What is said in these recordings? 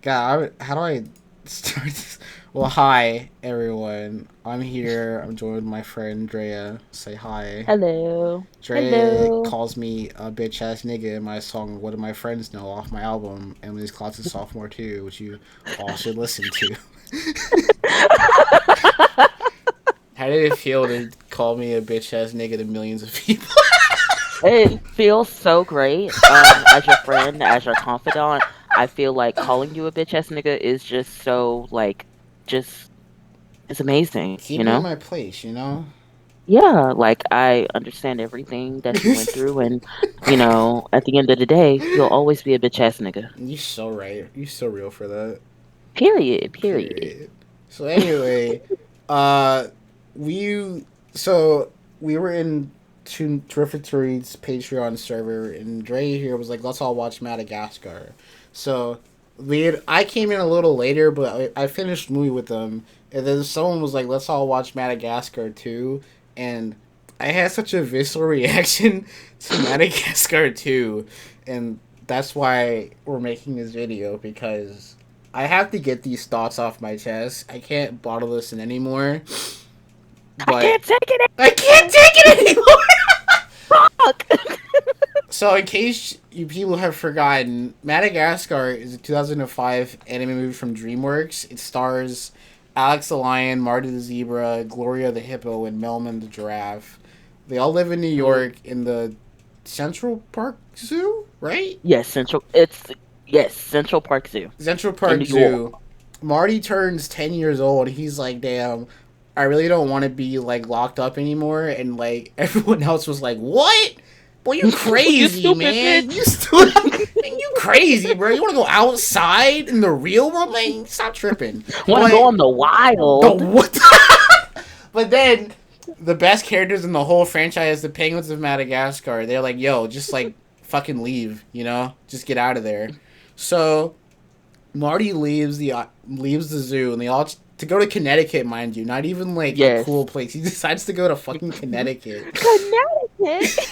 God, how do I start this? Well, hi everyone. I'm here. I'm joined with my friend Drea. Say hi. Hello. Drea Hello. calls me a bitch ass nigga in my song "What Do My Friends Know" off my album Emily's Closet Sophomore 2, which you all should listen to. How did it feel to call me a bitch ass nigga to millions of people? It feels so great. As your friend, as your confidant, I feel like calling you a bitch ass nigga is just so just it's amazing, Keep you me in know? my place, you know. Yeah, like I understand everything that you went through, and at the end of the day, you'll always be a bitch ass nigga. You so right. You so real for that. Period. Period. Period. So anyway, uh, we so we were in Terrific to Read's Patreon server, and Dre here was like, "Let's all watch Madagascar." So I came in a little later, but I finished the movie with them, and then someone was like, "Let's all watch Madagascar too," and I had such a visceral reaction to Madagascar too, and that's why we're making this video because I have to get these thoughts off my chest. I can't bottle this in anymore. I But can't take it I can't anymore. take it anymore. Fuck. So, in case you people have forgotten, Madagascar is a 2005 anime movie from Dreamworks. It stars Alex the Lion, Marty the Zebra, Gloria the Hippo, and Melman the Giraffe. They all live in New Mm, York in the Central Park Zoo, right? yes, Central. Yes, Central Park Zoo Central in Park New York. Zoo. Marty turns 10 years old. He's like, damn, I really don't want to be like locked up anymore. And like everyone else was like, what? Boy, you You crazy, stupid man. You bitch. still, man, you crazy, bro. You want to go outside in the real world, man? Stop tripping. Want to go But on the the wild. what? But then the best characters in the whole franchise, the Penguins of Madagascar, they're like, yo, just like fucking leave, you know, just get out of there. So Marty leaves the zoo, and they all to go to Connecticut, mind you, not even like a Yes. cool place. He decides to go to fucking Connecticut. Connecticut.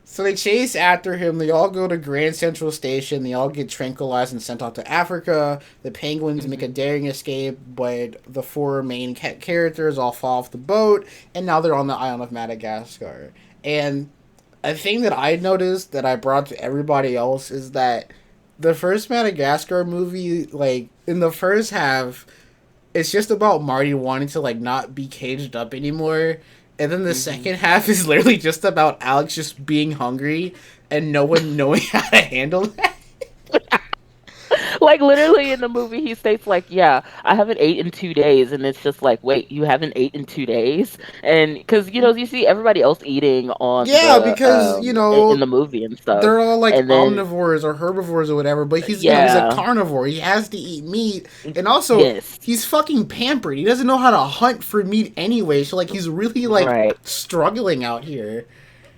So they chase after him. They all go to Grand Central Station. They all get tranquilized and sent off to Africa. The penguins make a Mhm. daring escape, but the four main characters all fall off the boat, and now they're on the island of Madagascar. And a thing that I noticed that I brought to everybody else is that the first Madagascar movie, like in the first half, it's just about Marty wanting to like not be caged up anymore. And then the Mhm. second half is literally just about Alex just being hungry and no one knowing how to handle that. Like literally in the movie, he states like, "Yeah, I haven't ate in 2 days," and it's just like, "Wait, you haven't ate in 2 days?" And because you see everybody else eating on Yeah, because in the movie and stuff, they're all like and then omnivores or herbivores or whatever, but he's a yeah, carnivore. He has to eat meat, and also yes, he's fucking pampered. He doesn't know how to hunt for meat anyway, so like he's really like right. struggling out here.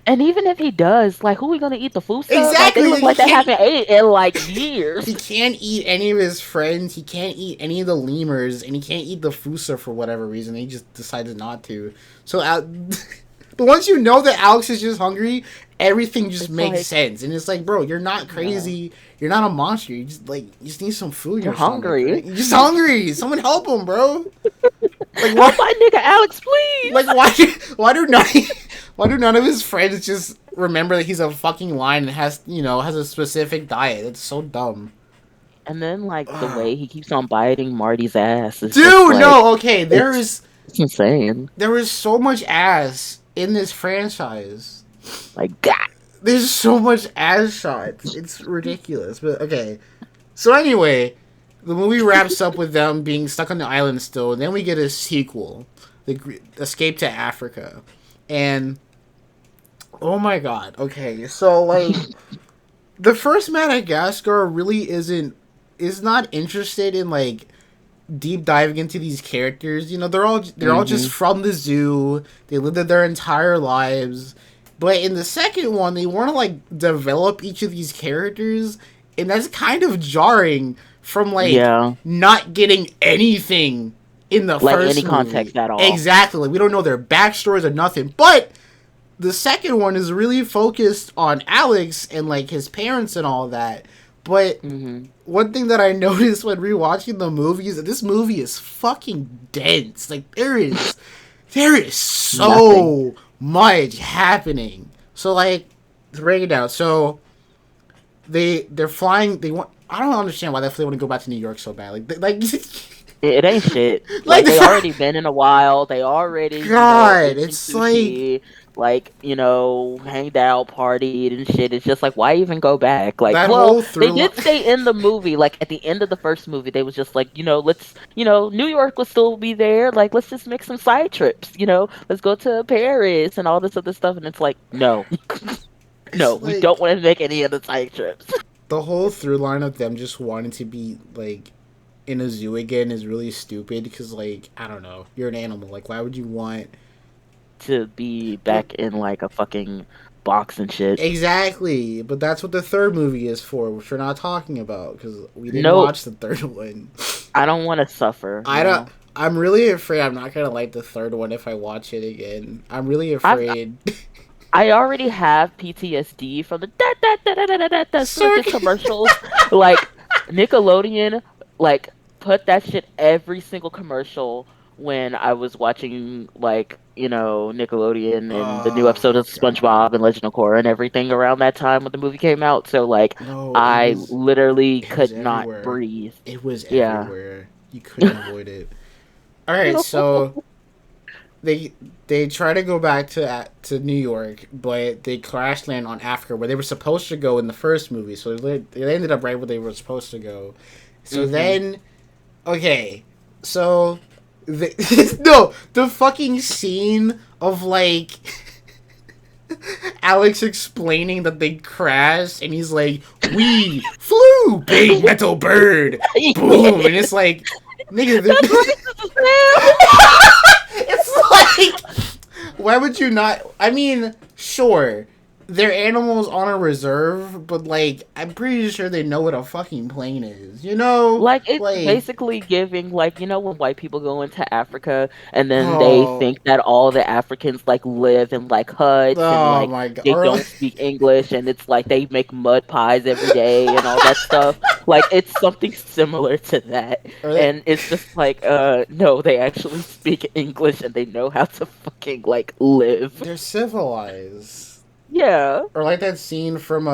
And even if he does, like, who we gonna eat the food stuff? Like, they Exactly, look like he like they can't haven't ate in like he years. can't eat any of his friends. He can't eat any of the lemurs, and he can't eat the fusa for whatever reason. He just decided not to. So, but once you know that Alex is just hungry, everything just It's makes like, sense. And it's like, bro, you're not yeah, crazy. You're not a monster. You just need some food in you're your stomach, right? hungry. You're just hungry. Someone help him, bro. Like Help what? my nigga Alex, Like please. why do none why do none of his friends just remember that he's a fucking lion and has a specific diet? It's so dumb. And then like the way he keeps on biting Marty's ass is just Dude, like no, okay. it's it's insane. There is so much ass in this franchise. Like God. There's so much ass shots. It's ridiculous. But okay. So anyway, the movie wraps up with them being stuck on the island still, and then we get a sequel, the Escape to Africa, and oh my god. Okay, so like the first Madagascar really is not interested in like deep diving into these characters. You know, they're all just Hmm. from the zoo. They lived there their entire lives. But in the second one, they want to like develop each of these characters, and that's kind of jarring from like Yeah. not getting anything in the Like any first movie. context at all. Exactly. Like we don't know their backstories or nothing. But the second one is really focused on Alex and like his parents and all that. But Hmm. one thing that I noticed when rewatching the movie is that this movie is fucking dense. Like there is Nothing. so much happening. So like, to break it down. So they're flying. They want. I don't understand why they want to go back to New York so bad. It ain't shit. like Like they the already been in a while. They already, God. ate some It's like sushi. Like, hanged out, partied and shit. It's just like, why even go back? Like, that well, whole they through line. did stay in the movie. Like at the end of the first movie, they was just like, let's, New York will still be there. Like, let's just make some side trips. Let's go to Paris and all this other stuff. And it's like, no, no, It's we don't like want to make any of the side trips. the whole through line of them just wanting to be like in a zoo again is really stupid because like I don't know, you're an animal. Like why would you want? To be But back in like a fucking box and shit. exactly, but that's what the third movie is for, which we're not talking about because we didn't Nope, watch the third one. I don't want to suffer. I don't. No, I'm really afraid I'm not gonna like the third one if I watch it again. I'm really I've afraid. I already have PTSD from the Circ. commercials. Like Nickelodeon, like put that shit every single commercial when I was watching like Nickelodeon and the new Oh episode my of SpongeBob god. and Legend of Korra and everything around that time when the movie came out. So like No, it I was literally it was could not everywhere. breathe. It was Yeah. everywhere. You couldn't avoid it. All right, so they they try to go back to New York, but they crash land on Africa where they were supposed to go in the first movie. So they ended up right where they were supposed to go. So hmm then, okay, so no, the fucking scene of like Alex explaining that they crashed, and he's like, "We flew, big metal bird, boom," and it's like, nigga, That's racist as hell. it's like, why would you not? I mean, sure, they're animals on a reserve, but like, I'm pretty sure they know what a fucking plane is. You know, Like it's like, basically giving like when white people go into Africa and then they oh, think that all the Africans like live in like huts and oh like my god, they or don't speak English and it's like they make mud pies every day and all that stuff. Like it's something similar to that. or they, And it's just like no, they actually speak English and they know how to fucking like live. they're civilized. Yeah. Or like that scene from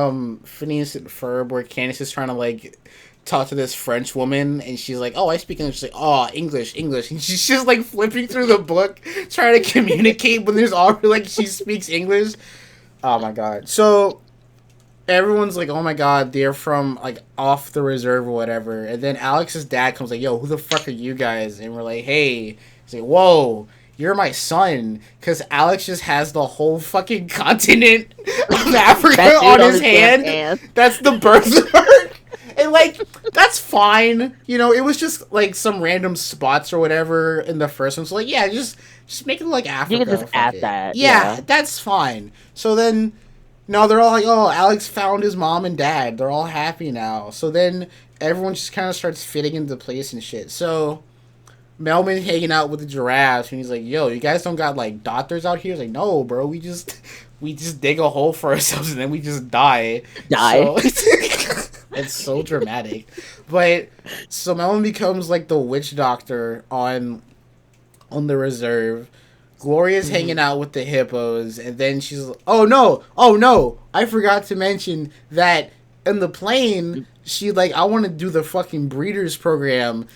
Phineas and Ferb where Candace is trying to like talk to this French woman and she's like, "Oh, I speak English." She's like, "Oh, English, English," and she's just like flipping through the book trying to communicate when there's already like she speaks English. Oh my god! So everyone's like, "Oh my god, they're from like off the reserve or whatever," and then Alex's dad comes like, "Yo, who the fuck are you guys?" And we're like, "Hey," he's like, "Whoa." You're my son, because Alex just has the whole fucking continent of Africa That on dude on his his damn hand. hand. That's the birthmark. And like, that's fine. You know, it was just like some random spots or whatever in the first one. So like, yeah, just make it like You can just Africa. Fuck add it. that, Yeah, yeah. that's fine. So then, no, they're all like, oh, Alex found his mom and dad. They're all happy now. So then everyone just kind of starts fitting into place and shit. So Melvin hanging out with the giraffes, and he's like, "Yo, you guys don't got like doctors out here?" He's like, "No, bro, we just dig a hole for ourselves and then we just die." Die. So it's so dramatic, but so Melvin becomes like the witch doctor on the reserve. Gloria's hanging hmm out with the hippos, and then she's like, oh no, I forgot to mention that in the plane, she like, I want to do the fucking breeders program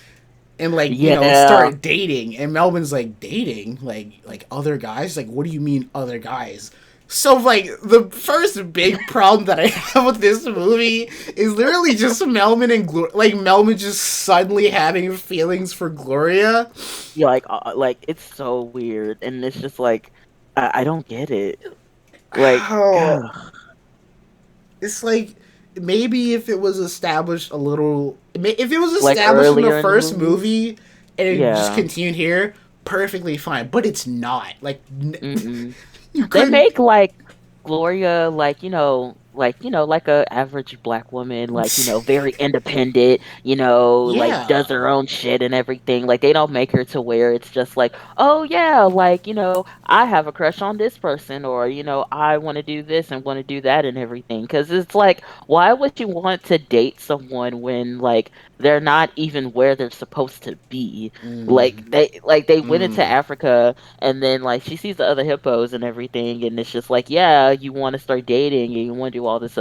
and like Yeah. start dating, and Melvin's like, dating like other guys, like what do you mean other guys? So like the first big problem that I have with this movie is literally just Melvin and like Melvin just suddenly having feelings for Gloria. Yeah, like it's so weird, and it's just like I don't get it. Like, Oh, ugh, it's like maybe if it was established a little, if it was like established in the earlier in the first movie. movie and it just Yeah. continued here, perfectly fine. But it's not like Mm-mm. you They couldn't. make like Gloria like like a average black woman, like very independent, like Yeah, does her own shit and everything. Like they don't make her to where it's just like, oh yeah, like I have a crush on this person, or, I want to do this and want to do that and everything. Because it's like, why would you want to date someone when, like, they're not even where they're supposed to be? Like, Mm, they went into mm. Africa, and then, like, she sees the other hippos and everything, and it's just like, yeah, you want to start dating and you want to do all this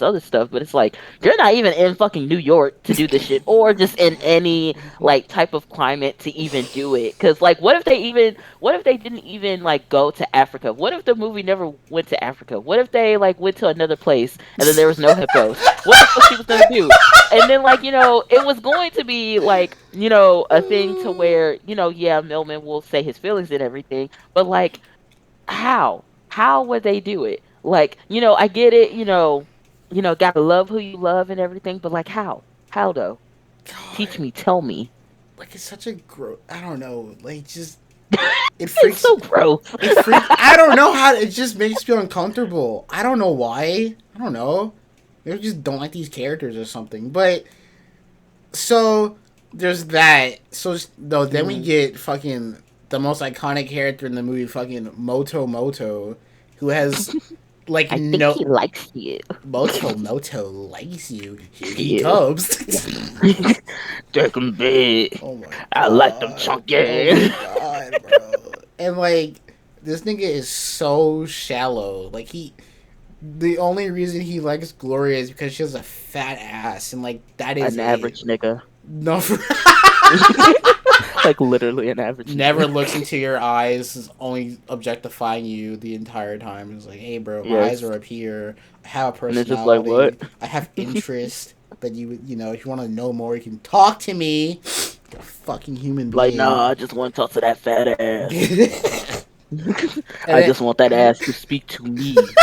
other stuff, but it's like, you're not even in fucking New York to do this shit, or just in any, like, type of climate to even do it. Because, like, what if they didn't even like go to Africa? What if the movie never went to Africa? What if they like went to another place and then there was no hippos? What the fuck she was gonna do? And then, like, it was going to be like, a thing to where, yeah, Millman will say his feelings and everything, but like, how? How would they do it? Like, I get it, gotta love who you love and everything, but like, how? How though? Teach God, me, tell me. like it's such a gross. I don't know. Like just it It's freaks. so gross. It freak. I don't know how. It just makes me uncomfortable. I don't know why. I don't know. Maybe I just don't like these characters or something. But so there's that. So though, then we Mhm. get fucking the most iconic character in the movie, fucking Moto Moto, who has like I think no he likes you. Moto likes you. Here he Yeah. comes. Take him big. Oh my I like them god. Oh my chunky. god, bro. And like this nigga is so shallow. Like the only reason he likes Gloria is because she has a fat ass and like that is An it. average nigga. No Like literally an average never nigga. looks into your eyes, is only objectifying you the entire time. It's like, hey bro, my eyes Yes. are up here. I have a And it's just like, what? personality. I have interest. But if you want to know more, you can talk to me. You're a fucking human Like, nah, being. I just want to talk to that fat ass. and I then just want that ass to speak to me.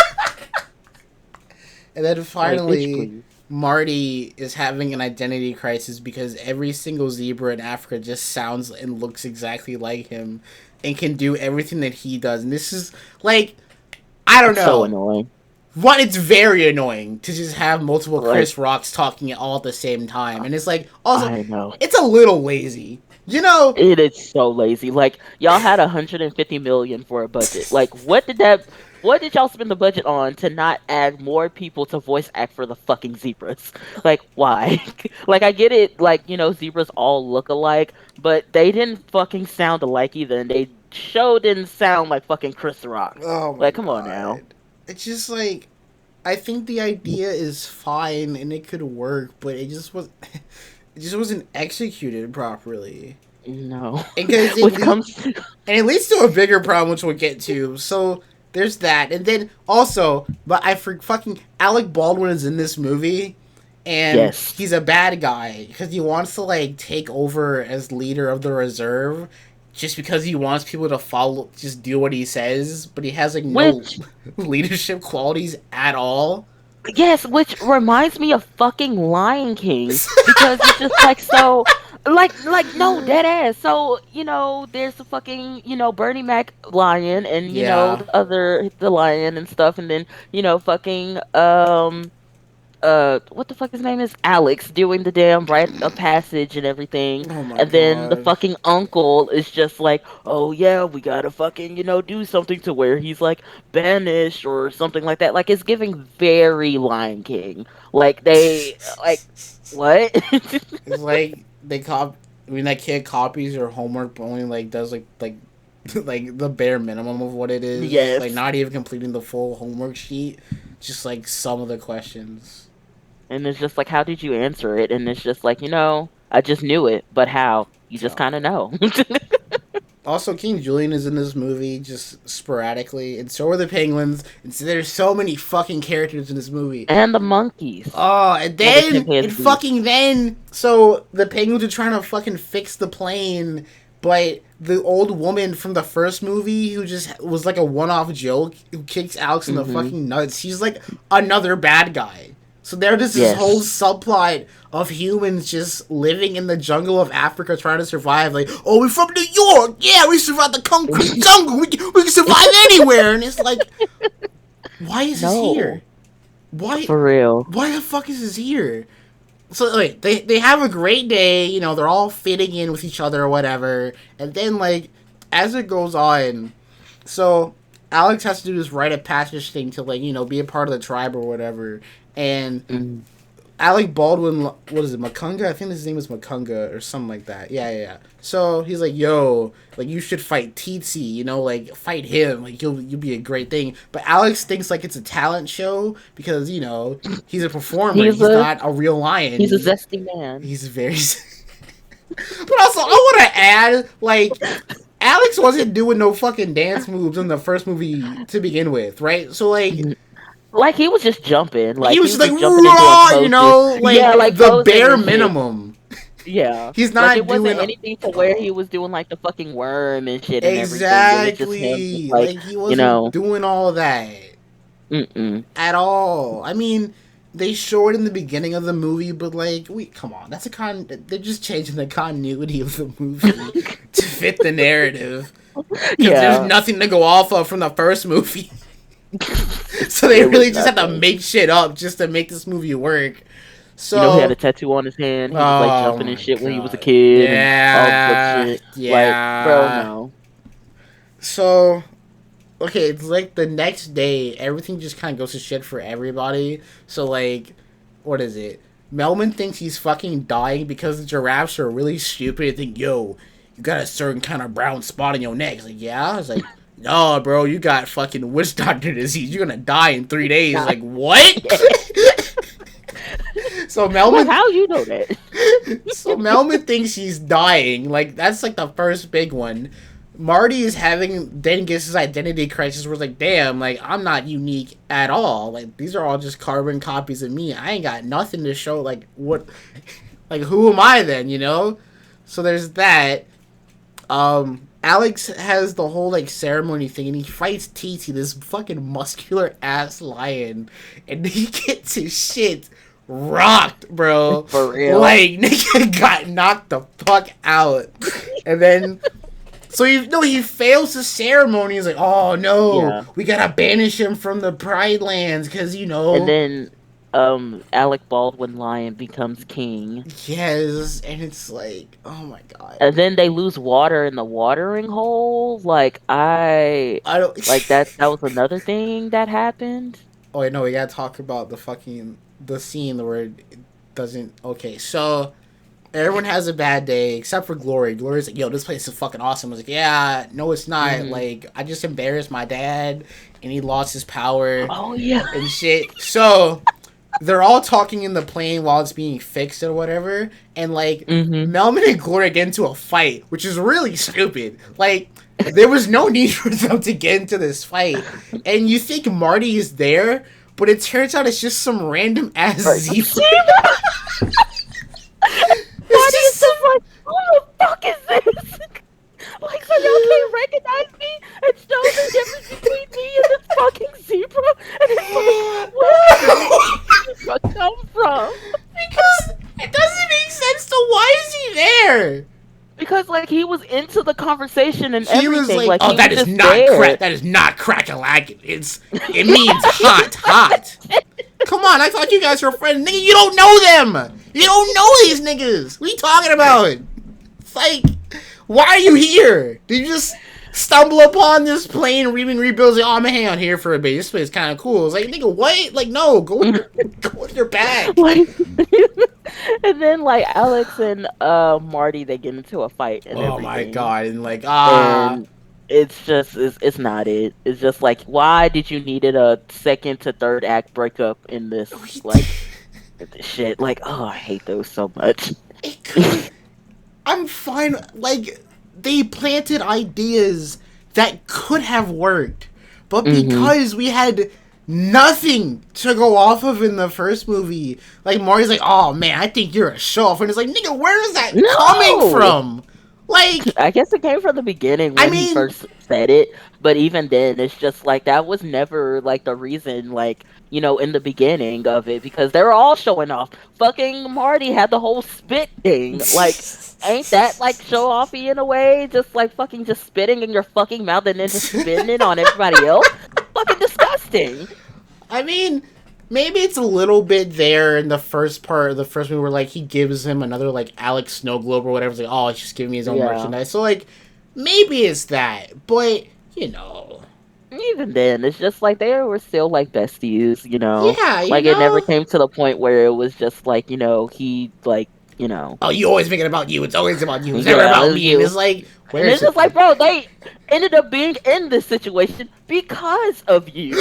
and then Like, bitch, finally please. Marty is having an identity crisis because every single zebra in Africa just sounds and looks exactly like him and can do everything that he does. And this is like I don't It's so know. annoying. One, it's very annoying to just have multiple Like, Chris Rocks talking all at the same time. And it's like also I know. it's a little lazy. You know, It is so lazy. Like, y'all had 150 million for a budget. Like, what did y'all spend the budget on to not add more people to voice act for the fucking zebras? Like, why? Like, I get it, like, zebras all look alike, but they didn't fucking sound alike either, and they show didn't sound like fucking Chris Rock. oh my Like, come on now. god. It's just like I think the idea is fine and it could work, but it just wasn't executed properly. No. And because Which comes to, and it leads to a bigger problem, which we'll get to. So there's that, and then also, but I for fucking Alec Baldwin is in this movie, and yes. he's a bad guy because he wants to like take over as leader of the reserve, just because he wants people to follow, just do what he says, but he has like no Which leadership qualities at all. Yes, which reminds me of fucking Lion King, because it's just like, so, like no, dead ass. So, there's the fucking, Bernie Mac lion, and Yeah. the lion and stuff, and then, fucking what the fuck his name is, Alex, doing the damn rite of passage and everything. Oh my And then the god. fucking uncle is just like, oh yeah, we gotta fucking, do something to where he's like banished or something like that. Like, it's giving very Lion King. Like, they like, what? It's like they that kid copies your homework but only like does like like the bare minimum of what it is. Like Yes. not even completing the full homework sheet. Just like some of the questions. And it's just like, how did you answer it? And it's just like, I just knew it, but how? You just kind of God. know. Also, King Julian is in this movie just sporadically, and so are the penguins. And so there's so many fucking characters in this movie. And the monkeys. Oh, and And the then and chimpanzees. fucking then, so the penguins are trying to fucking fix the plane, but the old woman from the first movie who just was like a one-off joke who kicks Alex in the Hmm. fucking nuts. She's like another bad guy. So there's just this whole Yes. subplot of humans just living in the jungle of Africa trying to survive. Like, oh, we're from New York. Yeah, we survived the concrete jungle. We can survive anywhere. And it's like, why is this here? No, Why for real. why the fuck is this here? So like they have a great day, they're all fitting in with each other or whatever, and then like as it goes on, So Alex has to do this rite of passage thing to like be a part of the tribe or whatever, and Mm. Alec Baldwin, what is it, Makunga? I think his name is Makunga or something like that. Yeah, yeah, yeah. So he's like, yo, like you should fight Tsitsi, like fight him, like you'll be a great thing. But Alex thinks like it's a talent show because he's a performer. He's He's a not a real lion. he's a zesty man. He's very. But also, I want to add like. Alex wasn't doing no fucking dance moves in the first movie to begin with, right? So like Mhm. Like he was just jumping, he like was he just was like just jumping and doing raw, poses. Yeah, like like the posing bare and shit. minimum. Yeah. He's Like it not wasn't doing anything to where he was doing like the fucking worm and shit and everything. It was just him just exactly like, like he you wasn't know, doing all of that mm-mm. at all. I mean, they show it in the beginning of the movie, but like, come on, that's a they're just changing the continuity of the movie to fit the narrative because there's Yeah. nothing to go off of from the first movie. So they It was really just have to nothing. make shit up just to make this movie work. You know, he had a So, tattoo on his hand. He was like oh jumping and my shit when he was a god. kid and all this other Yeah, shit. Like, bro, yeah. no. So, okay, it's like the next day, everything just kind of goes to shit for everybody. So, like, what is it? Melman thinks he's fucking dying because the giraffes are really stupid and think, yo, you got a certain kind of brown spot on your neck. It's like, yeah? I was like, no, bro, you got fucking witch doctor disease. You're gonna die in 3 days. Nah. Like, what? So Like, Melman how you know that? So Melman thinks he's dying. Like that's like the first big one. Marty is having then gets his identity crisis where it's like, damn, like I'm not unique at all. Like these are all just carbon copies of me. I ain't got nothing to show like what like who am I then? So there's that. Alex has the whole like ceremony thing and he fights TT, this fucking muscular ass lion, and he gets his shit rocked, bro. For real. Like nigga got knocked the fuck out. And then so he fails the ceremony. He's like, oh no, Yeah. we gotta banish him from the Pride Lands because And then Alec Baldwin Lion becomes king. yes, and it's like, oh my god. And then they lose water in the watering hole. I don't That was another thing that happened. Oh wait, no, we gotta talk about the scene where it doesn't. Okay, so everyone has a bad day except for Glory. Glory's like, "Yo, this place is fucking awesome." I was like, "Yeah, no, it's not. Hmm. Like, I just embarrassed my dad, and he lost his power Oh yeah. and shit." So they're all talking in the plane while it's being fixed or whatever, and like Hmm. Melman and Glory get into a fight, which is really stupid. Like. There was no need for them to get into this fight. And you think Marty is there, but it turns out it's just some random ass Right. zebra. It's Marty just is some... just like, who the fuck is this? Like, so y'all can't recognize me and show the difference between me and this fucking zebra? And it's like, where did this zebra come from? Because it doesn't make sense, so why is he there? Because, like, he was into the conversation and He was everything. like, Like, oh, he that was is just not there. crack. That is not crack-a-lack. It means hot, hot. Come on, I thought you guys were friends. Nigga, you don't know them. You don't know these niggas. What are you talking about? It's like, why are you here? Did you just stumble upon this plane rebuilds? Like, oh, I'm gonna hang out here for a bit. This place is kind of cool. It's like, nigga, what? Like, no, go with your bag. Like, and then, like, Alex and Marty, they get into a fight and Oh my everything. god, and like, And it's not it. It's just like, why did you needed a second to third act breakup in this like shit? Like, oh, I hate those so much. it could. I'm fine. Like, they planted ideas that could have worked, but Hmm. because we had nothing to go off of in the first movie, like Marty's like, "Oh man, I think you're a show off," and it's like, "Nigga, where is that coming No, from?" Like, I guess it came from the beginning I when he mean, first said it, but even then, it's just like that was never like the reason, like, in the beginning of it, because they were all showing off. Fucking Marty had the whole spit thing. Like, ain't that like show offy in a way? Just like fucking just spitting in your fucking mouth and then just spitting it on everybody else. Fucking disgusting. I mean, maybe it's a little bit there in the first part of the first movie where like he gives him another like Alex Snow Globe or whatever. It's like, oh, he's just giving me his own Yeah. merchandise. So like, maybe it's that, but you know. Even then, it's just like they were still like besties, you know. Yeah, you Like it never know. came to the point where it was just like, he like, Oh, you always make it about you. It's always about you. It's never yeah, about it's me. And you. it's like, where And is it's it? just like, bro, they ended up being in this situation because of you.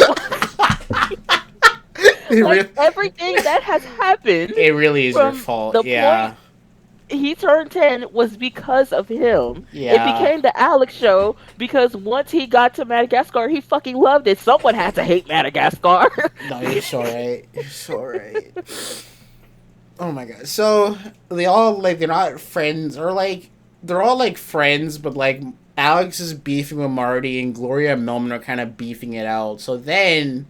it, Like re- everything that has happened it really is your from fault. the point Yeah. he turned 10 was because of him. It Yeah. became the Alex show because once he got to Madagascar, he fucking loved it. Someone had to hate Madagascar. No, you're so right. You're so right. Oh my god. So they all like they're not friends or like they're all like friends, but like Alex is beefing with Marty and Gloria and Melman are kind of beefing it out. So then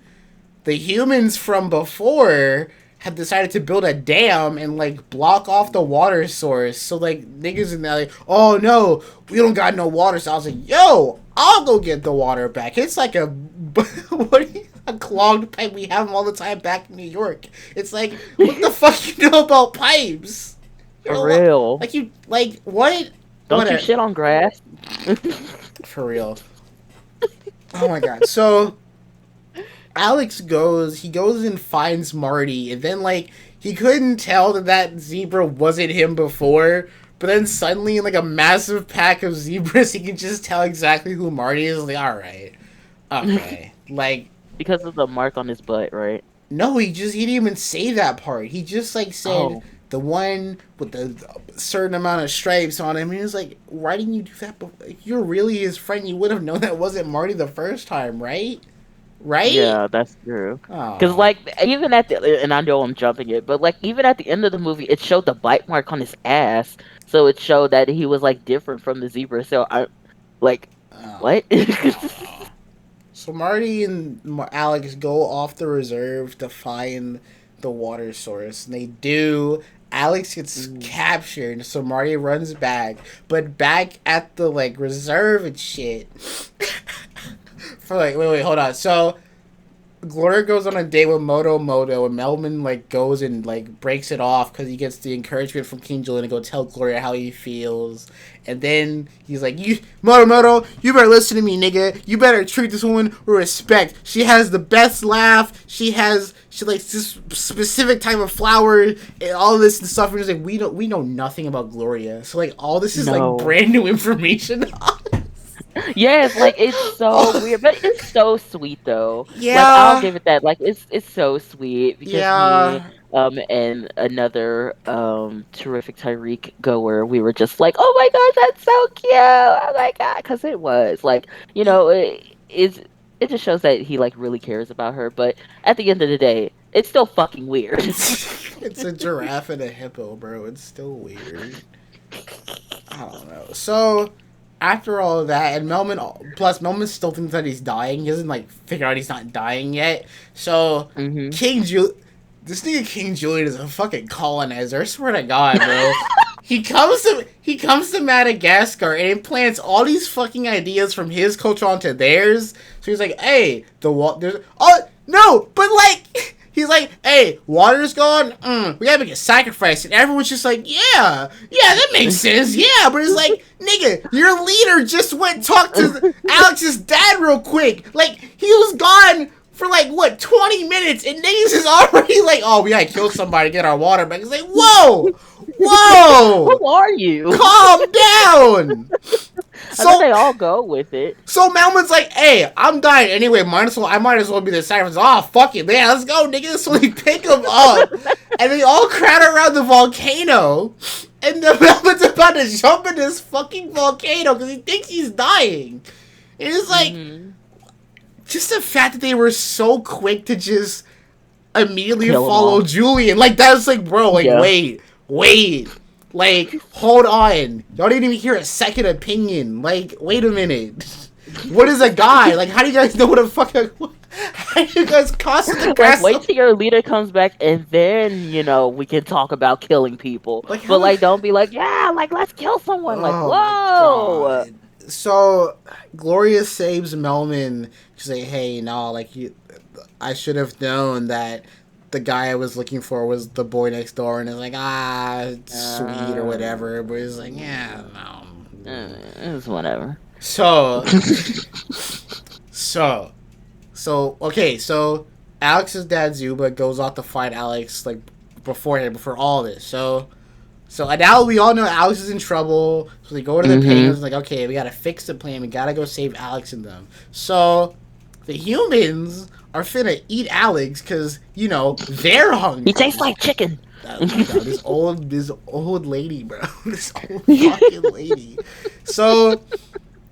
the humans from before have decided to build a dam and like block off the water source. So like niggas in there like, oh no, we don't got no water. So I was like, yo, I'll go get the water back. It's like a a clogged pipe. We have them all the time back in New York. It's like, what the fuck you know about pipes? You For know what? real. Like you like what? Don't you What? shit on grass? For real. Oh my god. So he goes and finds Marty, and then, like, he couldn't tell that that zebra wasn't him before, but then suddenly, in, like, a massive pack of zebras, he can just tell exactly who Marty is. Like, alright. Okay. Like, Because of the mark on his butt, right? no, he didn't even say that part. He just, like, said Oh, the one with the certain amount of stripes on him, and he was like, why didn't you do that before? If you're really his friend, you would have known that wasn't Marty the first time, right? Right? yeah, that's true. Because, Oh. like, even at the, and I know I'm jumping it, but, like, even at the end of the movie, it showed the bite mark on his ass. So it showed that he was, like, different from the zebra. So like, Oh. what? Oh. So Marty and Alex go off the reserve to find the water source, and they do. Alex gets Mm. captured, so Marty runs back, but back at the like reserve and shit. For like, wait, hold on. So Gloria goes on a date with Moto, and Melvin like goes and like breaks it off because he gets the encouragement from King Julian to go tell Gloria how he feels, and then he's like, "You Moto, you better listen to me, nigga. You better treat this woman with respect. She has the best laugh. She likes this specific type of flower and all this and stuff." And he's like, we know nothing about Gloria, so like all this is like No. brand new information." Yes, like it's so Oh, weird, but it's so sweet though. Like I'll yeah, give it that. Like it's so sweet because me yeah. and another terrific Tyreek goer, we were just like, "Oh my gosh, that's so cute." Oh my god, because it was like, it just shows that he like really cares about her, but at the end of the day, it's still fucking weird. It's a giraffe and a hippo, bro. It's still weird. I don't know. So after all of that, and Melman still thinks that he's dying. He doesn't like figure out he's not dying yet. So Hmm. King Ju, this nigga King Julian is a fucking colonizer. I swear to God, bro. He comes to Madagascar and implants all these fucking ideas from his culture onto theirs. So he's like, hey, there's no, but like he's like, hey, water's gone. We gotta make a sacrifice, and everyone's just like, yeah, that makes sense, yeah. But it's like, nigga, your leader just went and talked to Alex's dad real quick. Like he was gone for like what 20 minutes, and niggas is already like, oh, we gotta kill somebody to get our water back. It's like, whoa, whoa, Who are you? calm down. And then So they all go with it. so Melman's like, hey, I'm dying anyway. I might as well be the sacrifice. Oh, fuck it, man. Let's go, nigga. So we pick him up, and they all crowd around the volcano, and the Melman's about to jump in this fucking volcano because he thinks he's dying. And it's like, Hmm. just the fact that they were so quick to just immediately Kill them follow all. Julian. Like, that's like, bro, like, Yeah. wait. Like, hold on. Y'all didn't even hear a second opinion. Like, wait a minute. What is a guy? Like, how do you guys know what a fucking... How do you guys cross the Like, grass? wait till your leader comes back, and then we can talk about killing people. Like, But how... like, don't be like, yeah, like let's kill someone. Like, Oh my whoa. god. So, Gloria saves Melman. She's like, hey, no, like, I should have known that the guy I was looking for was the boy next door, and it's like, it's sweet or Uh, whatever. But it's like, yeah, no. it's whatever. So, So, so Alex's dad Zuba goes off to find Alex like beforehand, before all this. So now we all know Alex is in trouble. So they go to the Mm-hmm. penguins like, okay, we gotta fix the plan. We gotta go save Alex and them. So the humans are finna eat Alex because they're He tastes hungry. like chicken. This old lady, bro. This old fucking lady. So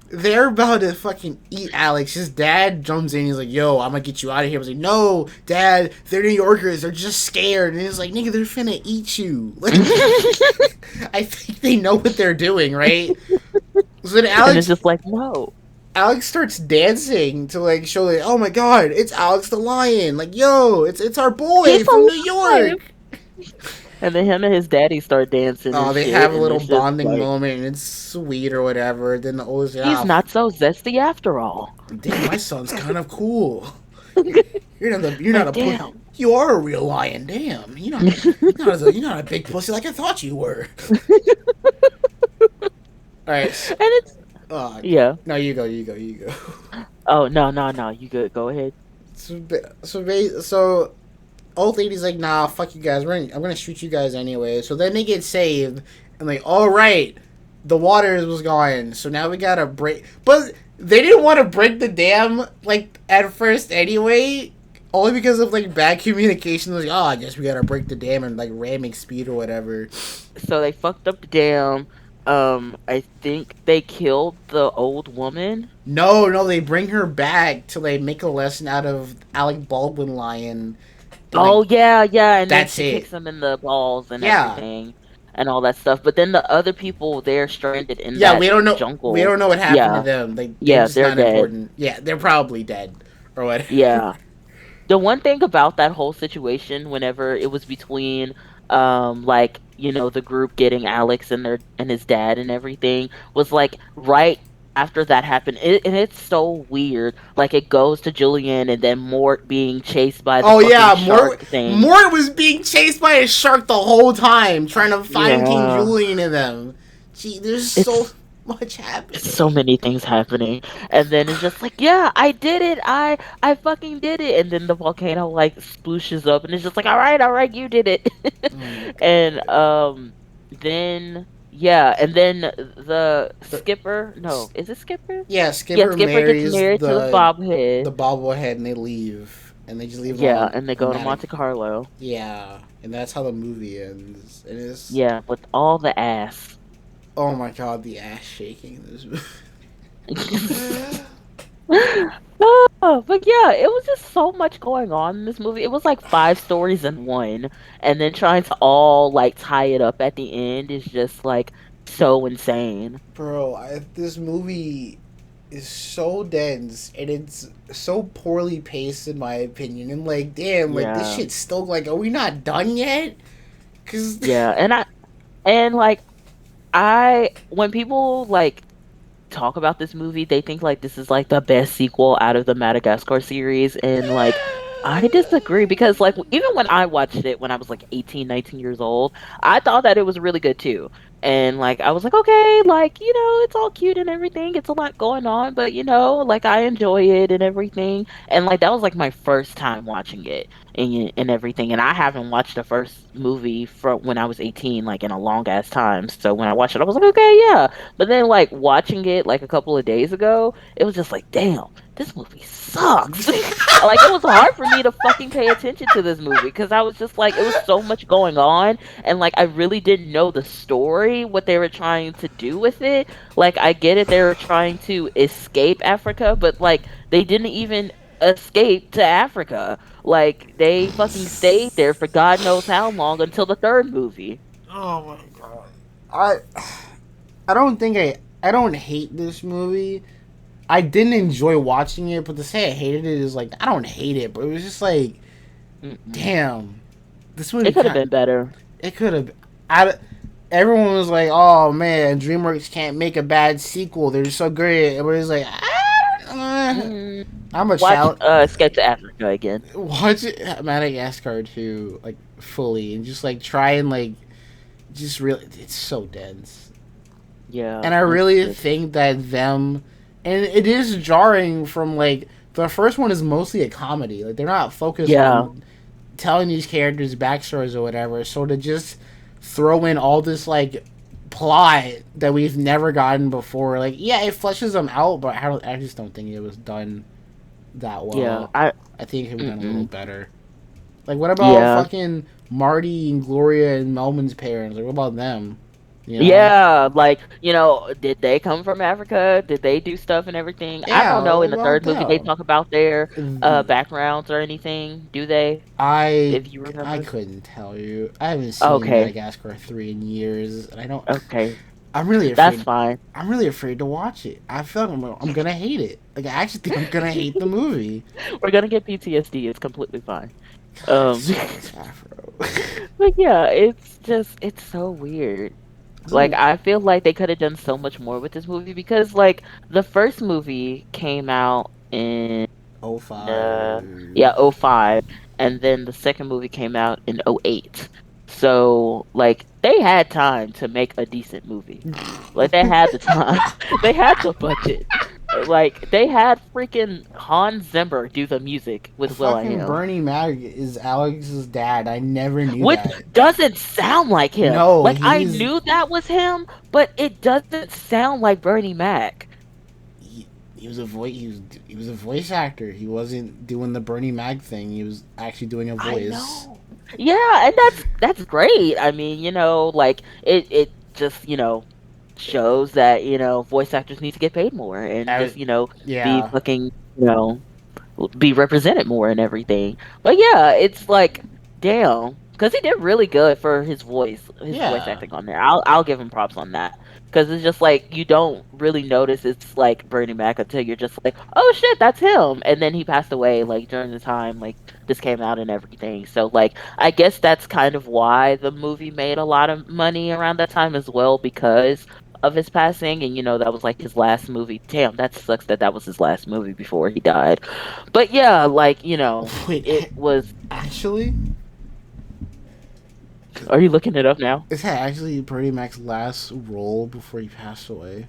they're about to fucking eat Alex. His dad jumps in. He's like, "Yo, I'm gonna get you out of here." I was like, "No, Dad. They're New Yorkers. They're just scared." And he's like, "Nigga, they're finna eat you." Like, I think they know what they're doing, right? So then And it's Alex just like, no. Alex starts dancing to like show like, "Oh my God, it's Alex the Lion!" Like, yo, it's our boy He's from New York. alive. And then him and his daddy start dancing and Oh, they shit, have a and little it's just bonding like, moment, and it's sweet or whatever. Then the oldest, he's not so zesty after all. damn, my son's kind of cool. You're not Like, a damn. you are a real lion. Damn, you're not a big pussy like I thought you were. All right, And it's, uh, yeah. no, you go. Oh, no, no, no. You good. Go ahead. So old lady's like, nah, fuck you guys. I'm gonna shoot you guys anyway. So then they get saved, and like, all right, the water was gone. So now we gotta break. But they didn't want to break the dam like at first anyway, only because of like bad communication. Like, oh, I guess we gotta break the dam and like ramming speed or whatever. So they fucked up the dam. I think they killed the old woman. No, no, they bring her back to like make a lesson out of Alec Baldwin lying. And like, Oh yeah, yeah, and then that's she it. kicks him in the balls and Yeah. everything and all that stuff. But then the other people, they're stranded in Yeah, that we don't know. We jungle. don't know what happened to Yeah, them. Like they're yeah, just they're not dead. important. Yeah, they're probably dead or what. Yeah. The one thing about that whole situation, whenever it was between like, the group getting Alex and his dad and everything, was like right after that happened. And it's so weird. Like it goes to Julian and then Mort being chased by the Oh fucking yeah, shark thing. Mort was being chased by a shark the whole time, trying to find King Yeah. Julian and them. Gee, there's so It's much so happening. many things happening. And then it's just like, yeah, I did it. I fucking did it. And then the volcano like splooshes up and it's just like, all right, you did it. Oh my And god. then yeah, and then the The, skipper, no, is it Skipper? yeah, Yeah, Skipper Skipper gets marries married to the the bobblehead. bobblehead and they leave, and they just leave Yeah, and they on go to Matic. Monte Carlo. Yeah, and that's how the movie ends. And it's Yeah, with all the ass. oh my god, the ass shaking in this movie. Oh, but yeah, it was just so much going on in this movie. It was like five stories in one, and then trying to all like tie it up at the end is just like so insane. Bro, this movie is so dense and it's so poorly paced in my opinion. And like, damn, like this Yeah, shit's still like, are we not done yet? Cause yeah, and like when people like talk about this movie, they think like this is like the best sequel out of the Madagascar series, and like I disagree because like even when I watched it when I was like 18, 19 years old, I thought that it was really good too. And like I was like, okay, like it's all cute and everything. It's a lot going on, but like I enjoy it and everything. And like that was like my first time watching it and everything. And I haven't watched the first movie from when I was 18 like in a long ass time. So when I watched it, I was like, okay, yeah. But then like watching it like a couple of days ago, it was just like, damn, this movie sucks. Like it was hard for me to fucking pay attention to this movie because I was just like it was so much going on and like I really didn't know the story, what they were trying to do with it. Like I get it they were trying to escape Africa, but like they didn't even escape to Africa. Like they fucking stayed there for God knows how long until the third movie. oh my god, I I don't think I don't hate this movie. I didn't enjoy watching it, but to say I hated it is like I don't hate it, but it was just like, Mm-mm. damn, this It movie could have kind been better. it could have. I everyone was like, "Oh man, DreamWorks can't make a bad sequel. They're so great." Everybody's like, Mm. I'm a Watch challenge. Escape to Africa again. Watch Madagascar 2 like fully and just like try and like just really. It's so dense, Yeah, and I it's really just think that them, and it is jarring from like the first one is mostly a comedy. Like they're not focused Yeah, on telling these characters backstories or whatever. So to just throw in all this like plot that we've never gotten before, like yeah, it fleshes them out, but I just don't think it was done that yeah. well. I I think it could be done a little mm-mm. better. Like what about Yeah. fucking Marty and Gloria and Melman's parents? Like what about them? You know? Yeah, like, did they come from Africa? Did they do stuff and everything? I Yeah, don't know. In what the about third movie, they them? talk about their backgrounds or anything, do they? I If you I remember? couldn't tell you. I haven't seen Okay, Madagascar 3 in years, and I don't. okay. I'm really That's afraid. fine. I'm really afraid to watch it. I feel like I'm gonna hate it. Like I actually think I'm gonna hate the movie. We're gonna get PTSD. It's completely fine. God, Um, Jesus Afro. but yeah, it's so weird. Like, So I feel like they could have done so much more with this movie because, like, the first movie came out in oh yeah, 05. '05, and then the second movie came out in '08. So, like, they had time to make a decent movie. Like, they had the time. They had the budget. Like, they had freaking Hans Zimmer do the music with Fucking will.i.am, Bernie Mac is Alex's dad. I never knew which that. doesn't sound like him. No, Like, I knew that was him, but it doesn't sound like Bernie Mac. he was a voice. He was a voice actor. He wasn't doing the Bernie Mac thing. He was actually doing a I voice. know. Yeah, and that's great. I mean, like it just, shows that, voice actors need to get paid more and I, just, be yeah, fucking, be represented more and everything. But yeah, it's like, damn, because he did really good for his voice yeah. acting on there. I'll give him props on that because it's just like you don't really notice it's like Bernie Mac until you're just like, oh shit, that's him. And then he passed away like during the time like this came out and everything. So like I guess that's kind of why the movie made a lot of money around that time as well because of his passing and that was like his last movie. Damn, that sucks that that was his last movie before he died. But yeah, like, Wait, it was. actually, Are you looking it up now? is that actually Bernie Mac's last role before he passed away?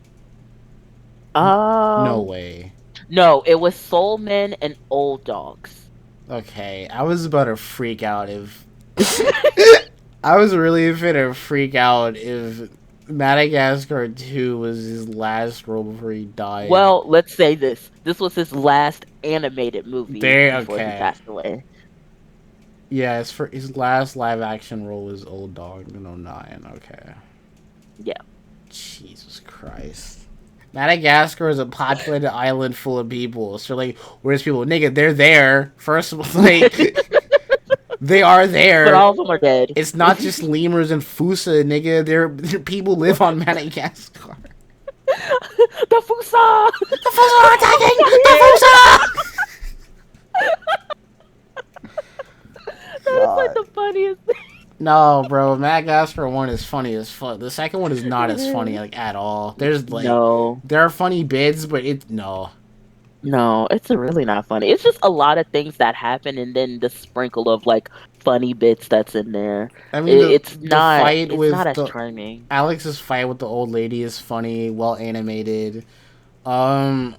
No Um, way. no, it was Soul Men and Old Dogs. Okay, I was about to freak out if I was really gonna freak out if Madagascar 2 was his last role before he died. Well, let's say this. This was his last animated movie There, before he okay. passed away. Yeah, his last live action role was Old Dog in '09. Okay. Yeah. Jesus Christ. Madagascar is a populated island full of people. So, like, where's people? Nigga, they're there. First of all, like, they are But there. all of them are dead. It's not just lemurs and Fusa, nigga. People live on Madagascar. The Fusa! The Fusa are attacking! They're The here! Fusa! That is like God. the funniest No, bro. Madagascar 1 is funny as fuck. The second one is not as funny, thing. like, at all. There's, like, No. there are funny bits, but no. No, it's really not funny. It's just a lot of things that happen and then the sprinkle of like funny bits that's in there. I mean, It, it's the not fight it's not with as the charming. Alex's fight with the old lady is funny, well animated. Um,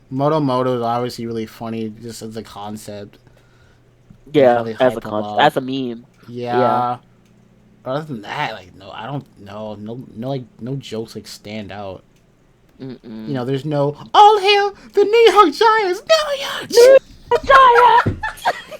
Moto Moto is obviously really funny, just as a concept, like how Yeah, they as a hype him concept, up. as a meme. Yeah. Yeah. But other than that, like no, I don't know, no, like no jokes like stand out. You know, Mm-mm. there's no all hail the Nihon Giants, Ninja no. Giant!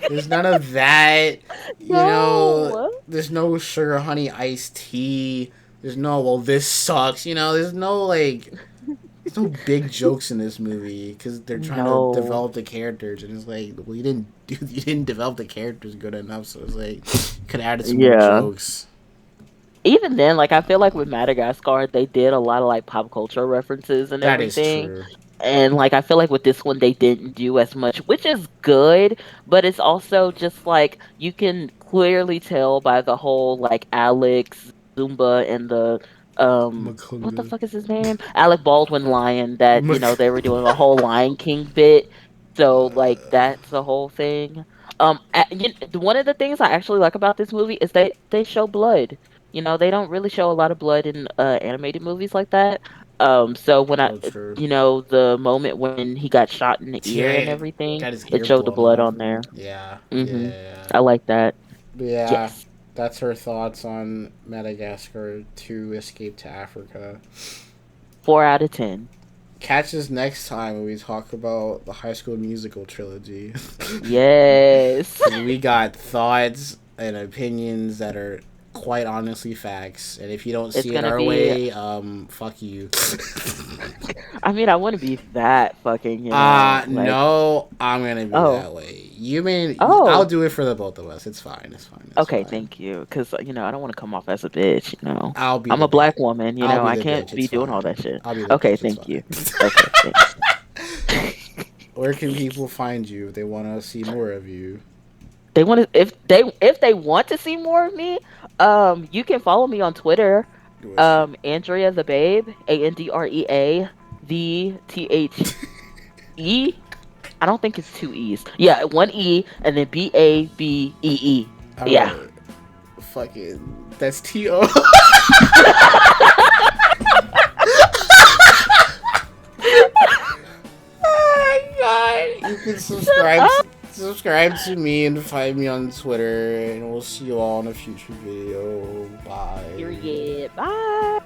There's none of that. You know, No. there's no sugar honey iced tea. There's no well this sucks. You know, there's no big jokes in this movie because they're trying to No. develop the characters, and it's like, well, you didn't develop the characters good enough, so it's like, could have added some more Yeah. jokes. Even then, like I feel like with Madagascar, they did a lot of like pop culture references and That is everything. true. And like I feel like with this one they didn't do as much, which is good, but it's also just like you can clearly tell by the whole like Alex Zumba and the what the Makunga. fuck is his name? Alec Baldwin lion that, Mak- they were doing a whole Lion King bit. So like that's the whole thing. One of the things I actually like about this movie is they show blood. They don't really show a lot of blood in animated movies like that. So when Oh, true. the moment when he got shot in the ear and Yeah, everything, got his it ear showed the blown blood off. on there. Yeah, Mhm. yeah. I like that. But yeah, Yes. that's her thoughts on Madagascar to Escape to Africa. 4 out of 10. Catch us next time when we talk about the High School Musical trilogy. Yes. Because we got thoughts and opinions that are quite honestly facts. And if you don't It's see it gonna our be. way, fuck you. I mean, I wouldn't be that fucking, like. No, I'm gonna be Oh. that way. You mean I'll Oh. do it for the both of us. It's fine. It's fine. It's Okay, fine. thank you. Because I don't want to come off as a bitch. I'll be I'm the a bitch. black woman, I'll be I the bitch. can't It's be doing all fine. that shit. I'll be the Okay, bitch. It's thank you. fine. Okay, thanks. Where can people find you if they want to see more of you? They want to if they want to see more of me, you can follow me on Twitter, What's your... Andrea the Babe, Andrea the I don't think it's two E's. Yeah, one E and then BABEE. All Yeah. right. Fucking. That's T.O. Oh my god. You can Shut up. subscribe to me and find me on Twitter, and we'll see you all in a future video. Bye. Period. Bye.